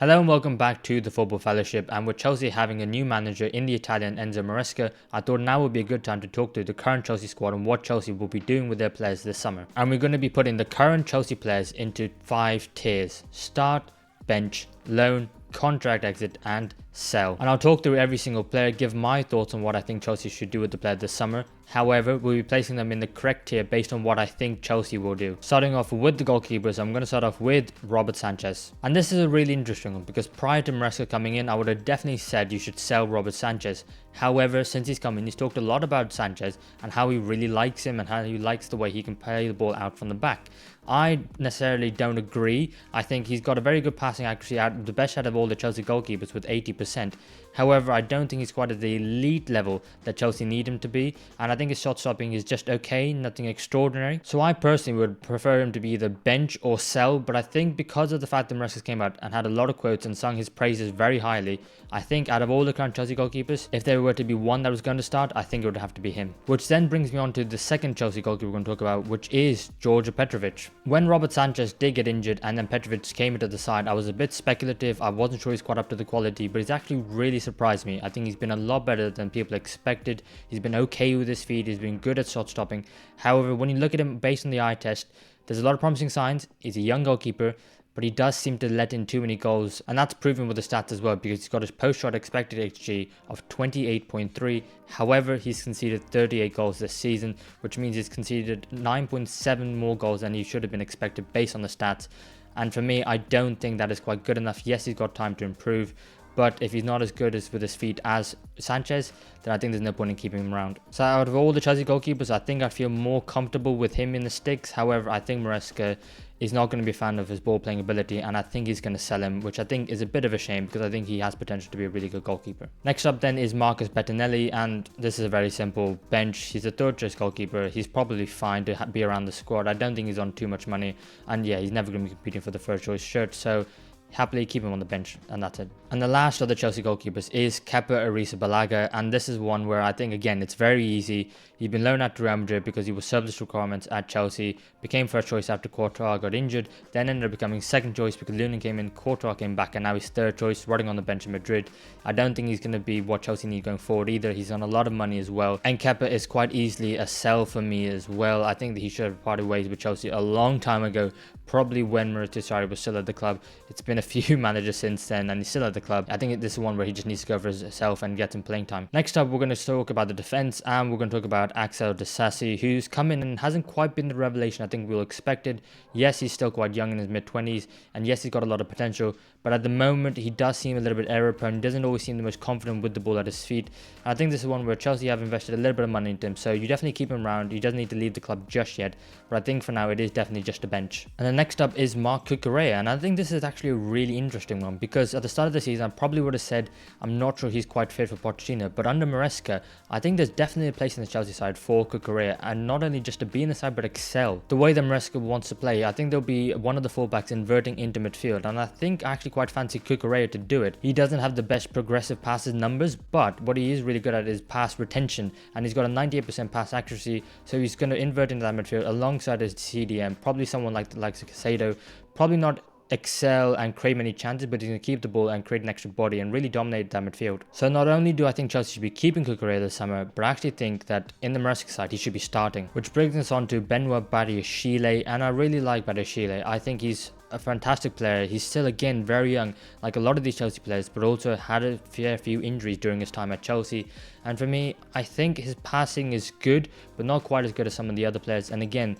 Hello and welcome back to the Football Fellowship, and with Chelsea having a new manager in the Italian Enzo Maresca, I thought now would be a good time to talk through the current Chelsea squad and what Chelsea will be doing with their players this summer. And we're going to be putting the current Chelsea players into 5 tiers: start, bench, loan, contract exit and sell. And I'll talk through every single player, give my thoughts on what I think Chelsea should do with the player this summer. However, we'll be placing them in the correct tier based on what I think Chelsea will do. Starting off with the goalkeepers, I'm going to start off with Robert Sanchez. And this is a really interesting one because prior to Maresca coming in, I would have definitely said you should sell Robert Sanchez. However, since he's come in, he's talked a lot about Sanchez and how he really likes him and how he likes the way he can play the ball out from the back. I necessarily don't agree. I think he's got a very good passing accuracy, the best out of all the Chelsea goalkeepers with 80%. However, I don't think he's quite at the elite level that Chelsea need him to be, and I think his shot stopping is just okay, nothing extraordinary. So I personally would prefer him to be either bench or sell, but I think because of the fact that Maresca came out and had a lot of quotes and sung his praises very highly, I think out of all the current Chelsea goalkeepers, if there were to be one that was going to start, I think it would have to be him. Which then brings me on to the second Chelsea goalkeeper we're going to talk about, which is George Petrovic. When Robert Sanchez did get injured and then Petrovic came into the side, I was a bit speculative. I wasn't sure he's quite up to the quality, but he's actually really surprised me. I think he's been a lot better than people expected. He's been okay with his feet. He's been good at shot stopping. However, when you look at him based on the eye test, there's a lot of promising signs. He's a young goalkeeper, but he does seem to let in too many goals, and that's proven with the stats as well because he's got his post-shot expected XG of 28.3. However, he's conceded 38 goals this season, which means he's conceded 9.7 more goals than he should have been expected based on the stats. And for me, I don't think that is quite good enough. Yes, he's got time to improve, but if he's not as good as with his feet as Sanchez, then I think there's no point in keeping him around. So out of all the Chelsea goalkeepers, I think I feel more comfortable with him in the sticks. However, I think Maresca is not going to be a fan of his ball playing ability, and I think he's going to sell him, which I think is a bit of a shame because I think he has potential to be a really good goalkeeper. Next up then is Marcus Bettinelli, and this is a very simple bench. He's a third choice goalkeeper. He's probably fine to be around the squad. I don't think he's on too much money, and yeah, he's never going to be competing for the first choice shirt, so happily keep him on the bench, and that's it. And the last of the Chelsea goalkeepers is Kepa Arrizabalaga, and this is one where I think, again, it's very easy. He'd been loaned out to Real Madrid because he was surplus requirements at Chelsea, became first choice after Courtois got injured, then ended up becoming second choice because Lunin came in, Courtois came back, and now he's third choice, rotting on the bench in Madrid. I don't think he's going to be what Chelsea need going forward either. He's on a lot of money as well, and Kepa is quite easily a sell for me as well. I think that he should have parted ways with Chelsea a long time ago, probably when Maurizio Sarri was still at the club. It's been a few managers since then, and he's still at the club. I think this is one where he just needs to go for himself and get some playing time. Next up, we're going to talk about the defense, and we're going to talk about Axel Disasi, who's come in and hasn't quite been the revelation I think we all expected. Yes, he's still quite young in his mid-20s, and yes, he's got a lot of potential, but at the moment, he does seem a little bit error-prone. He doesn't always seem the most confident with the ball at his feet. And I think this is one where Chelsea have invested a little bit of money into him, so you definitely keep him around. He doesn't need to leave the club just yet, but I think for now, it is definitely just a bench. And then next up is Marc Cucurella, and I think this is actually a really interesting one because at the start of the season, I probably would have said I'm not sure he's quite fit for Pochettino, but under Maresca, I think there's definitely a place in the Chelsea side for Cucurella, and not only just to be in the side, but excel. The way that Maresca wants to play, I think there'll be one of the fullbacks inverting into midfield, and I think I actually quite fancy Cucurella to do it. He doesn't have the best progressive passes numbers, but what he is really good at is pass retention, and he's got a 98% pass accuracy, so he's going to invert into that midfield alongside his CDM, probably someone like the likes of Casado, probably not excel and create many chances, but he's going to keep the ball and create an extra body and really dominate that midfield. So not only do I think Chelsea should be keeping Cucurella this summer, but I actually think that in the Maresca side he should be starting, which brings us on to Benoit Badiashile, and I really like Badiashile. I think he's a fantastic player. He's still, again, very young, like a lot of these Chelsea players, but also had a fair few injuries during his time at Chelsea. And for me, I think his passing is good, but not quite as good as some of the other players. And again,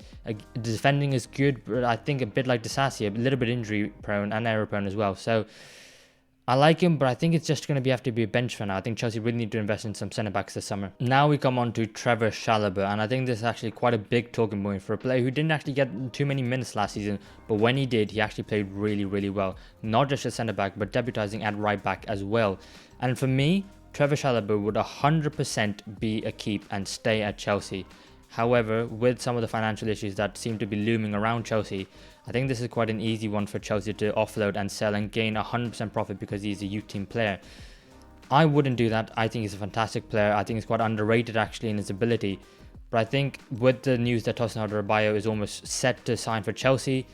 defending is good, but I think a bit like Disasi, a little bit injury prone and error prone as well. So I like him, but I think it's just going to have to be a bench for now. I think Chelsea really need to invest in some centre-backs this summer. Now we come on to Trevor Chalobah, and I think this is actually quite a big talking point for a player who didn't actually get too many minutes last season, but when he did, he actually played really, really well. Not just as centre-back, but debutising at right-back as well. And for me, Trevor Chalobah would 100% be a keep and stay at Chelsea. However, with some of the financial issues that seem to be looming around Chelsea, I think this is quite an easy one for Chelsea to offload and sell and gain 100% profit because he's a youth team player. I wouldn't do that. I think he's a fantastic player. I think he's quite underrated actually in his ability. But I think with the news that Tosin Adarabioyo is almost set to sign for Chelsea,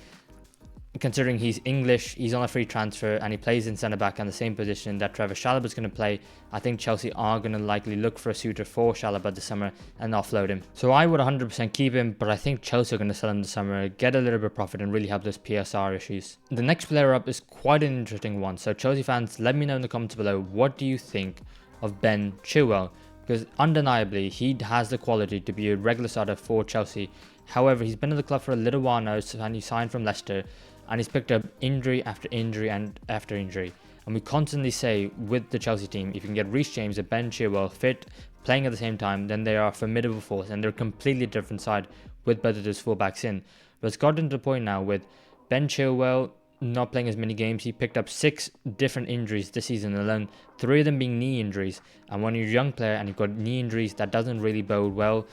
considering he's English, he's on a free transfer, and he plays in centre-back on the same position that Trevor Chalobah's going to play, I think Chelsea are going to likely look for a suitor for Chalobah this summer and offload him. So I would 100% keep him, but I think Chelsea are going to sell him this summer, get a little bit of profit and really help those PSR issues. The next player up is quite an interesting one. So Chelsea fans, let me know in the comments below, what do you think of Ben Chilwell? Because undeniably, he has the quality to be a regular starter for Chelsea. However, he's been at the club for a little while now, and he signed from Leicester, and he's picked up injury after injury and after injury. And we constantly say with the Chelsea team, if you can get Reece James and Ben Chilwell fit, playing at the same time, then they are a formidable force, and they're a completely different side with both of those fullbacks in. But it's gotten to the point now with Ben Chilwell not playing as many games. He picked up 6 different injuries this season alone, 3 of them being knee injuries. And when you're a young player and you've got knee injuries, that doesn't really bode well.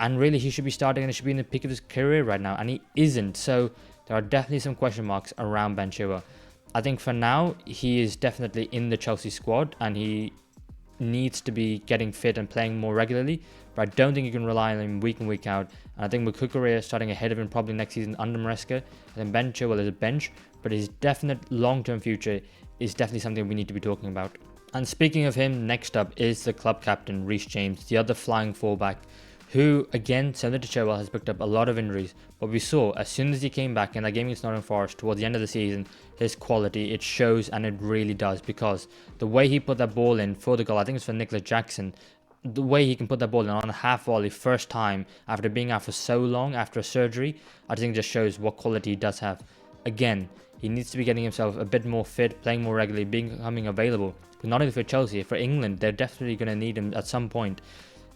And really, he should be starting and he should be in the peak of his career right now, and he isn't. So there are definitely some question marks around Ben Chilwell. I think for now, he is definitely in the Chelsea squad and he needs to be getting fit and playing more regularly. But I don't think you can rely on him week in, week out. And I think with Cucurella starting ahead of him probably next season under Maresca, I think Ben Chilwell is a bench, but his definite long-term future is definitely something we need to be talking about. And speaking of him, next up is the club captain, Reece James, the other flying fullback, who, again, similar to Chilwell, has picked up a lot of injuries. But we saw, as soon as he came back in that game against Nottingham Forest towards the end of the season, his quality, it shows, and it really does, because the way he put that ball in for the goal, I think it's for Nicholas Jackson, the way he can put that ball in on a half volley first time after being out for so long after a surgery, I think just shows what quality he does have. Again, he needs to be getting himself a bit more fit, playing more regularly, becoming available. But not only for Chelsea, for England, they're definitely going to need him at some point.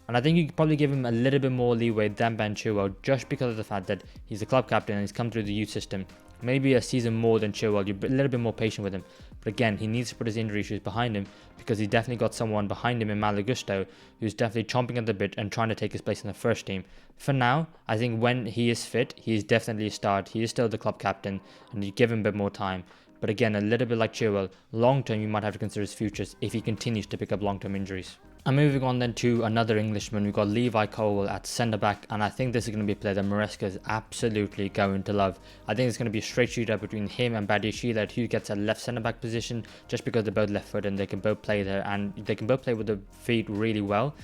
And I think you could probably give him a little bit more leeway than Ben Chilwell, just because of the fact that he's the club captain and he's come through the youth system. Maybe a season more than Chilwell, you're a little bit more patient with him. But again, he needs to put his injury issues behind him, because he's definitely got someone behind him in Malo Gusto who's definitely chomping at the bit and trying to take his place in the first team. For now, I think when he is fit, he is definitely a start. He is still the club captain, and you give him a bit more time. But again, a little bit like Chilwell, long term you might have to consider his futures if he continues to pick up long term injuries. And moving on then to another Englishman, we've got Levi Colwill at centre-back, and I think this is going to be a player that Maresca is absolutely going to love. I think it's going to be a straight shootout between him and Badiashile, who gets a left centre-back position, just because they're both left-footed and they can both play there, and they can both play with their feet really well.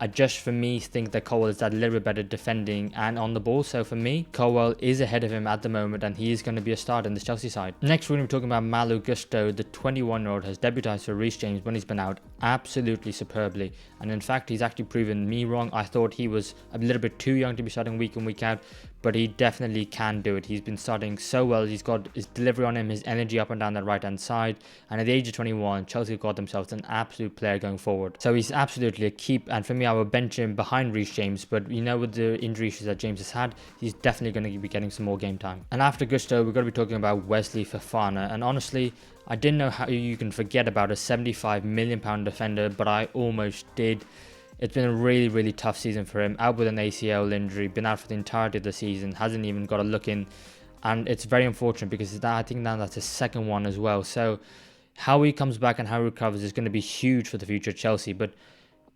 I just, for me, think that Colwill is that little bit better defending and on the ball. So for me, Colwill is ahead of him at the moment, and he is going to be a starter in this Chelsea side. Next, we're going to be talking about Malo Gusto. The 21-year-old has debuted for Reece James when he's been out absolutely superbly. And in fact, he's actually proven me wrong. I thought he was a little bit too young to be starting week in, week out, but he definitely can do it. He's been starting so well. He's got his delivery on him, his energy up and down that right-hand side. And at the age of 21, Chelsea got themselves an absolute player going forward. So he's absolutely a keep. And for me, I would bench him behind Reece James. But you know, with the injury issues that James has had, he's definitely going to be getting some more game time. And after Gusto, we're going to be talking about Wesley Fofana. And honestly, I didn't know how you can forget about a £75 million defender, but I almost did. It's been a really, really tough season for him. Out with an ACL injury, been out for the entirety of the season, hasn't even got a look in. And it's very unfortunate because I think now that's his second one as well. So how he comes back and how he recovers is going to be huge for the future of Chelsea. But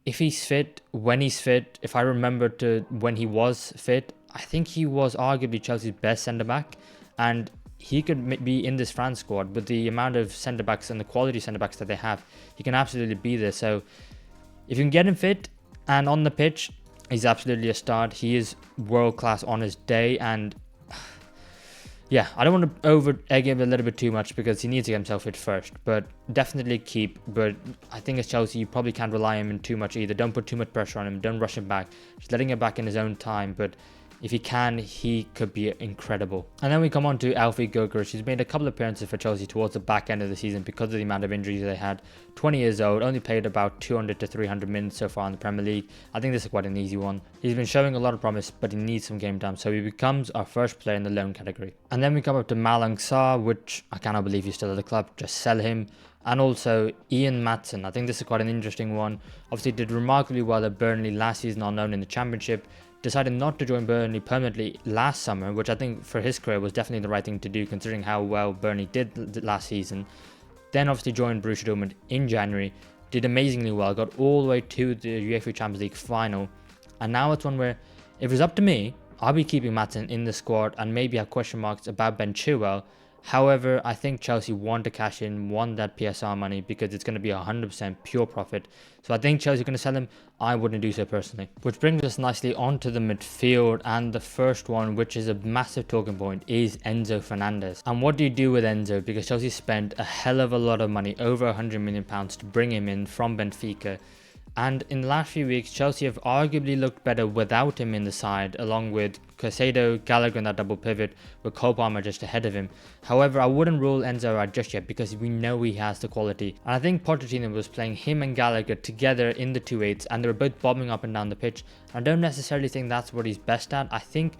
if he's fit, when he's fit, if I remember to when he was fit, I think he was arguably Chelsea's best centre-back. And he could be in this France squad with the amount of centre-backs and the quality centre-backs that they have. He can absolutely be there. So if you can get him fit and on the pitch, he's absolutely a start. He is world class on his day, and yeah, I don't want to over egg him a little bit too much because he needs to get himself fit first, but definitely keep. But I think as Chelsea, you probably can't rely on him too much either. Don't put too much pressure on him. Don't rush him back. Just letting him back in his own time. But if he can, he could be incredible. And then we come on to Alfie Gurgaric. He's made a couple of appearances for Chelsea towards the back end of the season because of the amount of injuries they had. 20 years old, only played about 200 to 300 minutes so far in the Premier League. I think this is quite an easy one. He's been showing a lot of promise, but he needs some game time, so he becomes our first player in the loan category. And then we come up to Malang Sarr, which I cannot believe he's still at the club. Just sell him. And also Ian Maatsen. I think this is quite an interesting one. Obviously did remarkably well at Burnley last season on loan in the Championship. Decided not to join Burnley permanently last summer, which I think for his career was definitely the right thing to do considering how well Burnley did last season. Then obviously joined Borussia Dortmund in January, did amazingly well, got all the way to the UEFA Champions League final. And now it's one where, if it's up to me, I'll be keeping Maatsen in the squad and maybe have question marks about Ben Chilwell. However, I think Chelsea want to cash in, want that PSR money because it's going to be 100% pure profit. So I think Chelsea are going to sell him. I wouldn't do so personally. Which brings us nicely onto the midfield, and the first one, which is a massive talking point, is Enzo Fernandez. And what do you do with Enzo? Because Chelsea spent a hell of a lot of money, over £100 million, to bring him in from Benfica. And in the last few weeks, Chelsea have arguably looked better without him in the side, along with Caicedo, Gallagher in that double pivot, with Cole Palmer just ahead of him. However, I wouldn't rule Enzo out just yet because we know he has the quality. And I think Pochettino was playing him and Gallagher together in the 2-8s, and they were both bobbing up and down the pitch. I don't necessarily think that's what he's best at. I think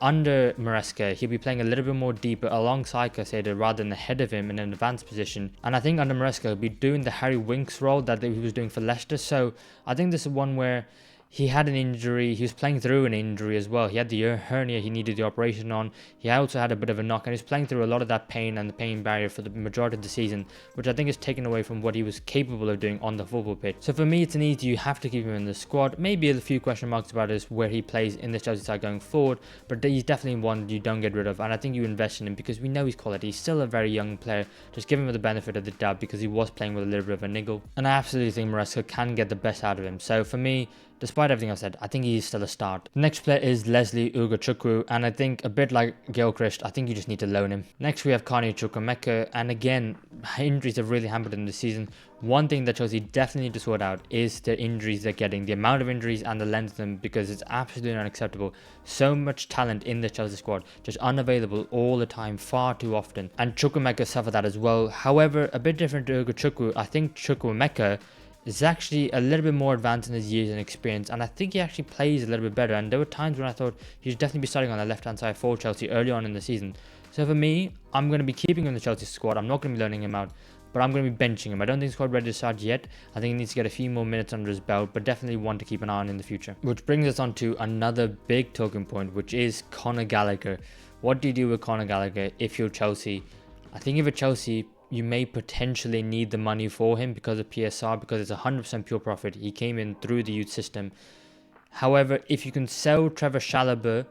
under Maresca, he'll be playing a little bit more deeper alongside Caicedo rather than ahead of him in an advanced position. And I think under Maresca, he'll be doing the Harry Winks role that he was doing for Leicester. So I think this is one where he had an injury. He was playing through an injury as well. He had the hernia he needed the operation on. He also had a bit of a knock, and he was playing through a lot of that pain and the pain barrier for the majority of the season, which I think is taken away from what he was capable of doing on the football pitch. So for me, it's an easy, you have to keep him in the squad. Maybe a few question marks about is where he plays in the Chelsea side going forward, but he's definitely one you don't get rid of, and I think you invest in him because we know his quality. He's still a very young player. Just give him the benefit of the doubt because he was playing with a little bit of a niggle, and I absolutely think Maresca can get the best out of him. So for me, despite everything I've said, I think he's still a start. The next player is Leslie Ugochukwu, and I think a bit like Gilchrist, I think you just need to loan him. Next we have Carney Chukwuemeka, and again, injuries have really hampered him this season. One thing that Chelsea definitely need to sort out is the injuries they're getting, the amount of injuries and the length of them, because it's absolutely unacceptable. So much talent in the Chelsea squad, just unavailable all the time, far too often. And Chukwuemeka suffered that as well. However, a bit different to Ugochukwu, I think Chukwuemeka is actually a little bit more advanced in his years and experience, and I think he actually plays a little bit better. And there were times when I thought he should definitely be starting on the left hand side for Chelsea early on in the season. So for me, I'm going to be keeping him in the Chelsea squad. I'm not going to be loaning him out, but I'm going to be benching him. I don't think he's quite ready to start yet. I think he needs to get a few more minutes under his belt, but definitely one to keep an eye on in the future. Which brings us on to another big talking point, which is Conor Gallagher. What do you do with Conor Gallagher if you're Chelsea? I think if you're Chelsea, you may potentially need the money for him because of PSR, because it's 100% pure profit. He came in through the youth system. However, if you can sell Trevor Chalobah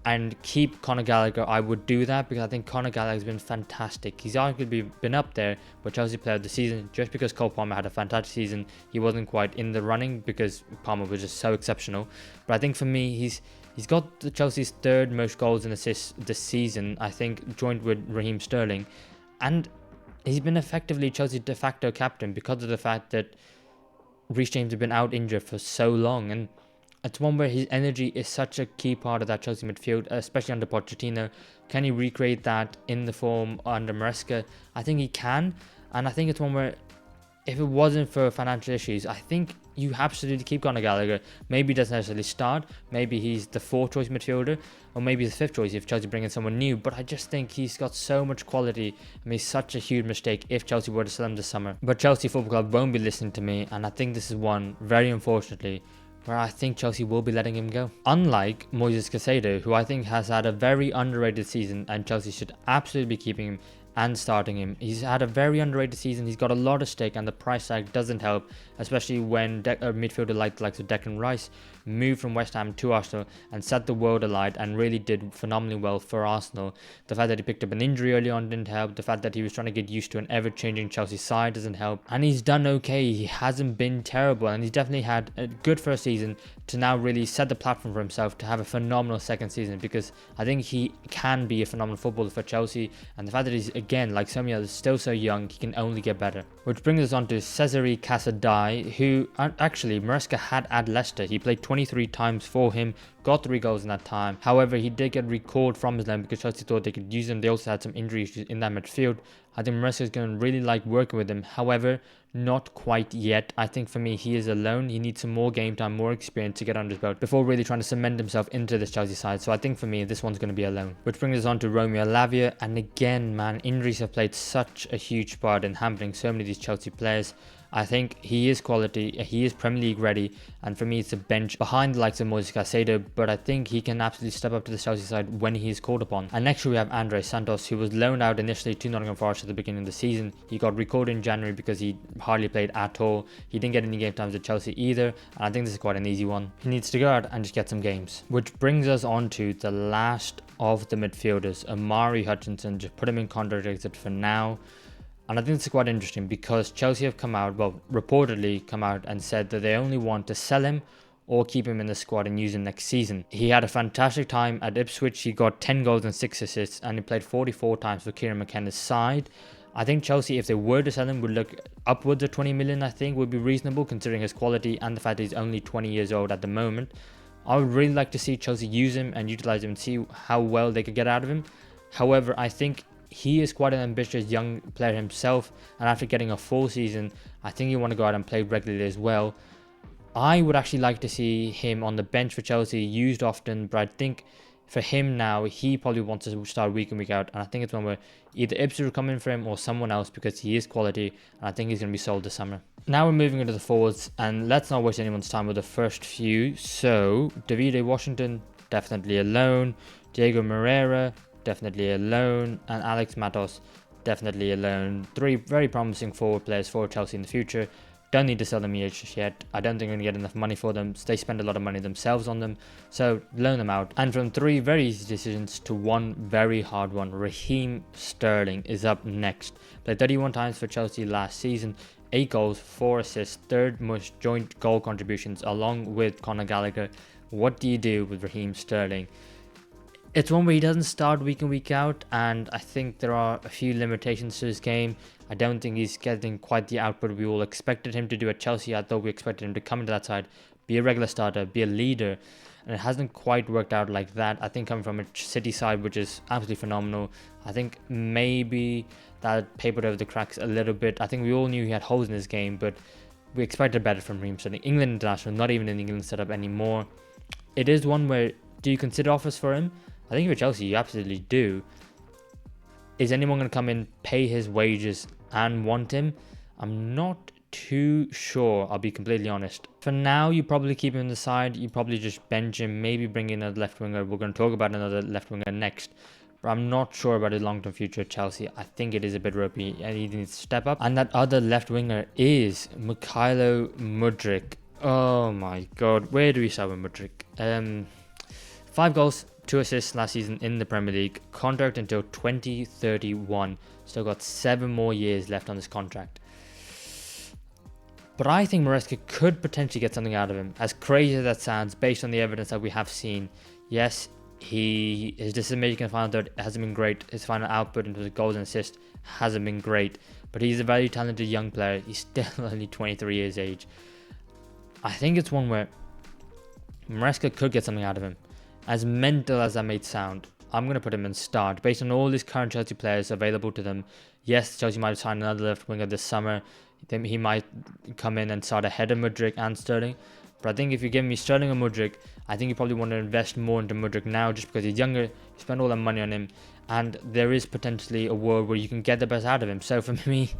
and keep Conor Gallagher, I would do that because I think Conor Gallagher has been fantastic. He's arguably been up there for Chelsea player of the season. Just because Cole Palmer had a fantastic season, he wasn't quite in the running because Palmer was just so exceptional. But I think for me, he's got the Chelsea's third most goals and assists this season, I think, joined with Raheem Sterling. And he's been effectively Chelsea's de facto captain because of the fact that Reece James has been out injured for so long. And it's one where his energy is such a key part of that Chelsea midfield, especially under Pochettino. Can he recreate that in the form under Maresca? I think he can. And I think it's one where if it wasn't for financial issues, I think you absolutely keep Conor Gallagher. Maybe he doesn't necessarily start. Maybe he's the 4th choice midfielder, or maybe he's the 5th choice if Chelsea bring in someone new. But I just think he's got so much quality. I mean, such a huge mistake if Chelsea were to sell him this summer. But Chelsea Football Club won't be listening to me, and I think this is one, very unfortunately, where I think Chelsea will be letting him go. Unlike Moises Caicedo, who I think has had a very underrated season, and Chelsea should absolutely be keeping him and starting him. He's had a very underrated season. He's got a lot of stake, and the price tag doesn't help, especially when a midfielder like Declan Rice moved from West Ham to Arsenal and set the world alight and really did phenomenally well for Arsenal. The fact that he picked up an injury early on didn't help. The fact that he was trying to get used to an ever-changing Chelsea side doesn't help. And he's done okay. He hasn't been terrible, and he's definitely had a good first season to now really set the platform for himself to have a phenomenal second season, because I think he can be a phenomenal footballer for Chelsea. And the fact that he's, again, like so many others, still so young, he can only get better. Which brings us on to Cesare Casadei, who actually Maresca had at Leicester. He played 23 times for him, got 3 goals in that time. However, he did get recalled from his loan because Chelsea thought they could use him. They also had some injury issues in that midfield. I think Maresca is going to really like working with him. However, not quite yet. I think for me, he is a loan. He needs some more game time, more experience to get under his belt before really trying to cement himself into this Chelsea side. So I think for me, this one's going to be a loan. Which brings us on to Romeo Lavia. And again, man, injuries have played such a huge part in hampering so many of these Chelsea players. I think he is quality, he is Premier League ready, and for me it's a bench behind the likes of Moises Caicedo, but I think he can absolutely step up to the Chelsea side when he is called upon. And next we have Andre Santos, who was loaned out initially to Nottingham Forest at the beginning of the season. He got recalled in January because he hardly played at all. He didn't get any game times at Chelsea either, and I think this is quite an easy one. He needs to go out and just get some games. Which brings us on to the last of the midfielders, Amari Hutchinson. Just put him in contract exit for now. And I think this is quite interesting because Chelsea have come out, well, reportedly come out and said that they only want to sell him or keep him in the squad and use him next season. He had a fantastic time at Ipswich. He got 10 goals and 6 assists, and he played 44 times for Kieran McKenna's side. I think Chelsea, if they were to sell him, would look upwards of 20 million, I think, would be reasonable considering his quality and the fact that he's only 20 years old at the moment. I would really like to see Chelsea use him and utilize him and see how well they could get out of him. However, I think he is quite an ambitious young player himself, and after getting a full season, I think he want to go out and play regularly as well. I would actually like to see him on the bench for Chelsea, used often, but I think for him now, he probably wants to start week in, week out, and I think it's one where either Ipswich will come in for him or someone else because he is quality, and I think he's going to be sold this summer. Now we're moving into the forwards, and let's not waste anyone's time with the first few. So, Davide Washington, definitely a loan. Diego Moreira, definitely a loan, and Alex Matos, definitely a loan. 3 very promising forward players for Chelsea in the future. Don't need to sell them just yet. I don't think we're going to get enough money for them. They spend a lot of money themselves on them, so loan them out. And from 3 very easy decisions to 1 very hard one, Raheem Sterling is up next. Played 31 times for Chelsea last season, 8 goals, 4 assists, 3rd most joint goal contributions along with Conor Gallagher. What do you do with Raheem Sterling? It's one where he doesn't start week in, week out, and I think there are a few limitations to his game. I don't think he's getting quite the output we all expected him to do at Chelsea. I thought we expected him to come into that side, be a regular starter, be a leader, and it hasn't quite worked out like that. I think coming from a City side, which is absolutely phenomenal, I think maybe that papered over the cracks a little bit. I think we all knew he had holes in his game, but we expected better from Raheem Sterling. England international, not even in the England setup anymore. It is one where, do you consider offers for him? I think for Chelsea, you absolutely do. Is anyone going to come in, pay his wages and want him? I'm not too sure, I'll be completely honest. For now, you probably keep him on the side. You probably just bench him, maybe bring in a left winger. We're going to talk about another left winger next. But I'm not sure about his long-term future at Chelsea. I think it is a bit ropey and he needs to step up. And that other left winger is Mykhailo Mudryk. Oh my god, where do we start with Mudryk? 5 goals, 2 assists last season in the Premier League. Contract until 2031. Still got 7 more years left on this contract. But I think Maresca could potentially get something out of him. As crazy as that sounds, based on the evidence that we have seen. Yes, his decision-making in the final third hasn't been great. His final output in terms of goals and assists hasn't been great. But he's a very talented young player. He's still only 23 years age. I think it's one where Maresca could get something out of him. As mental as that may sound, I'm going to put him in start. Based on all these current Chelsea players available to them, yes, Chelsea might sign another left winger this summer. Then he might come in and start ahead of Mudryk and Sterling. But I think if you give me Sterling or Mudryk, I think you probably want to invest more into Mudryk now just because he's younger. You spend all that money on him, and there is potentially a world where you can get the best out of him. So for me,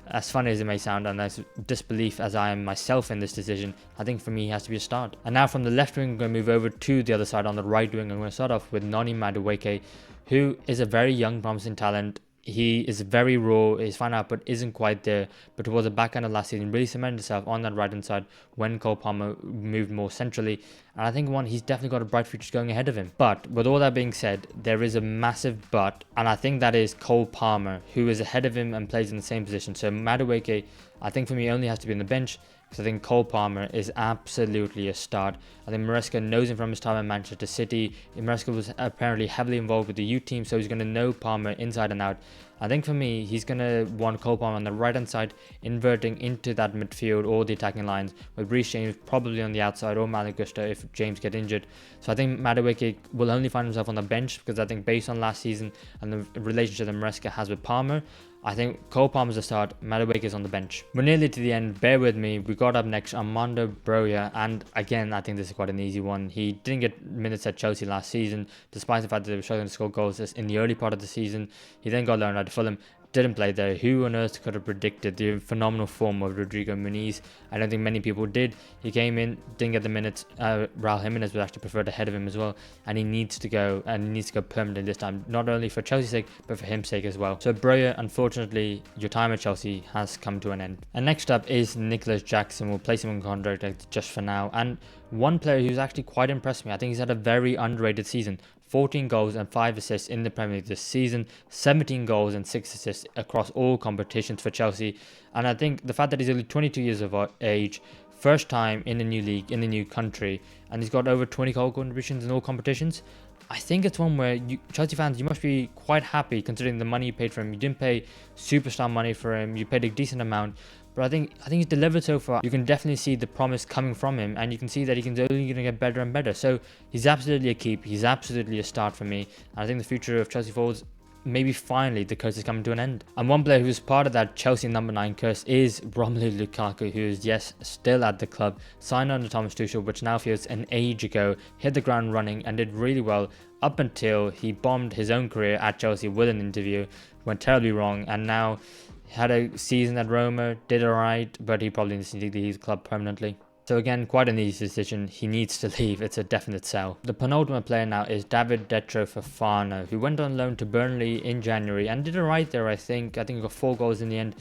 as funny as it may sound and as disbelief as I am myself in this decision, I think for me he has to be a start. And now from the left wing, I'm going to move over to the other side on the right wing. I'm going to start off with Noni Madueke, who is a very young, promising talent. He is very raw. His final output isn't quite there, but towards the back end of last season, really cemented himself on that right hand side when Cole Palmer moved more centrally. And I think he's definitely got a bright future going ahead of him. But with all that being said, there is a massive but, and I think that is Cole Palmer, who is ahead of him and plays in the same position. So Madueke, I think for me, only has to be on the bench, because I think Cole Palmer is absolutely a start. I think Maresca knows him from his time at Manchester City. Maresca was apparently heavily involved with the youth team, so he's going to know Palmer inside and out. I think for me, he's going to want Cole Palmer on the right hand side, inverting into that midfield or the attacking lines, with Reece James probably on the outside or Malagusta if James get injured. So I think Madueke will only find himself on the bench, because I think based on last season and the relationship that Maresca has with Palmer, I think Cole Palmer's a start, Madueke is on the bench. We're nearly to the end, bear with me. We got up next Armando Broja, and again, I think this is quite an easy one. He didn't get minutes at Chelsea last season, despite the fact that they were struggling to score goals in the early part of the season. He then got loaned out to Fulham. didn't play there. Who on earth could have predicted the phenomenal form of Rodrigo Muniz? I don't think many people did. He came in, didn't get the minutes. Raul Jimenez was actually preferred ahead of him as well, and he needs to go, and he needs to go permanently this time, not only for Chelsea's sake, but for his sake as well. So Breuer, unfortunately, your time at Chelsea has come to an end. And next up is Nicholas Jackson. We'll place him on contract just for now. And one player who's actually quite impressed me. I think he's had a very underrated season. 14 goals and 5 assists in the Premier League this season, 17 goals and 6 assists across all competitions for Chelsea. And I think the fact that he's only 22 years of age, first time in a new league, in a new country, and he's got over 20 goal contributions in all competitions, I think it's one where Chelsea fans, you must be quite happy considering the money you paid for him. You didn't pay superstar money for him, you paid a decent amount. But I think he's delivered so far. You can definitely see the promise coming from him, and you can see that he's only going to get better and better. So he's absolutely a keep. He's absolutely a start for me. And I think the future of Chelsea forwards, maybe finally the curse is coming to an end. And one player who's part of that Chelsea number 9 curse is Romelu Lukaku, who is, yes, still at the club, signed under Thomas Tuchel, which now feels an age ago, hit the ground running and did really well up until he bombed his own career at Chelsea with an interview, went terribly wrong, and now had a season at Roma, did alright, but he probably needs to leave the club permanently. So again, quite an easy decision. He needs to leave. It's a definite sell. The penultimate player now is David Detro Fofana, who went on loan to Burnley in January and did alright there, I think. I think he got 4 goals in the end.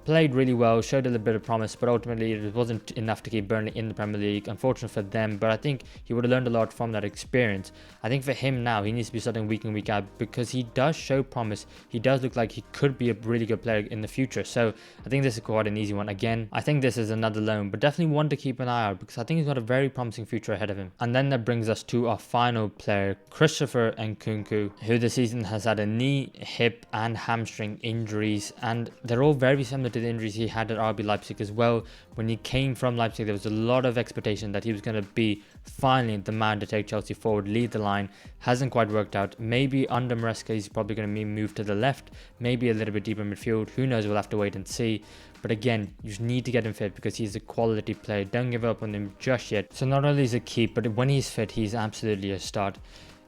Played really well, showed a little bit of promise, but ultimately it wasn't enough to keep Burnley in the Premier League. Unfortunate for them, but I think he would have learned a lot from that experience. I think for him now, he needs to be starting week in, week out, because he does show promise. He does look like he could be a really good player in the future. So I think this is quite an easy one. Again, I think this is another loan, but definitely one to keep an eye out, because I think he's got a very promising future ahead of him. And then that brings us to our final player, Christopher Nkunku, who this season has had a knee, hip and hamstring injuries, and they're all very similar to the injuries he had at RB Leipzig as well. When he came from Leipzig, there was a lot of expectation that he was going to be finally the man to take Chelsea forward, lead the line. Hasn't quite worked out. Maybe under Maresca he's probably going to be moved to the left, maybe a little bit deeper midfield. Who knows, we'll have to wait and see. But again, you just need to get him fit because he's a quality player. Don't give up on him just yet. So not only is he a keep, but when he's fit, he's absolutely a start.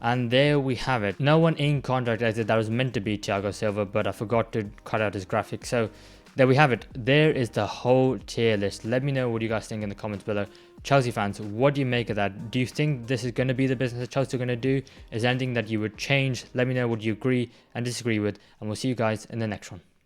And there we have it. No one in contract as that was meant to be Thiago Silva, but I forgot to cut out his graphic. So there we have it. There is the whole tier list. Let me know what you guys think in the comments below. Chelsea fans, what do you make of that? Do you think this is going to be the business that Chelsea are going to do? Is there anything that you would change? Let me know what you agree and disagree with, and we'll see you guys in the next one.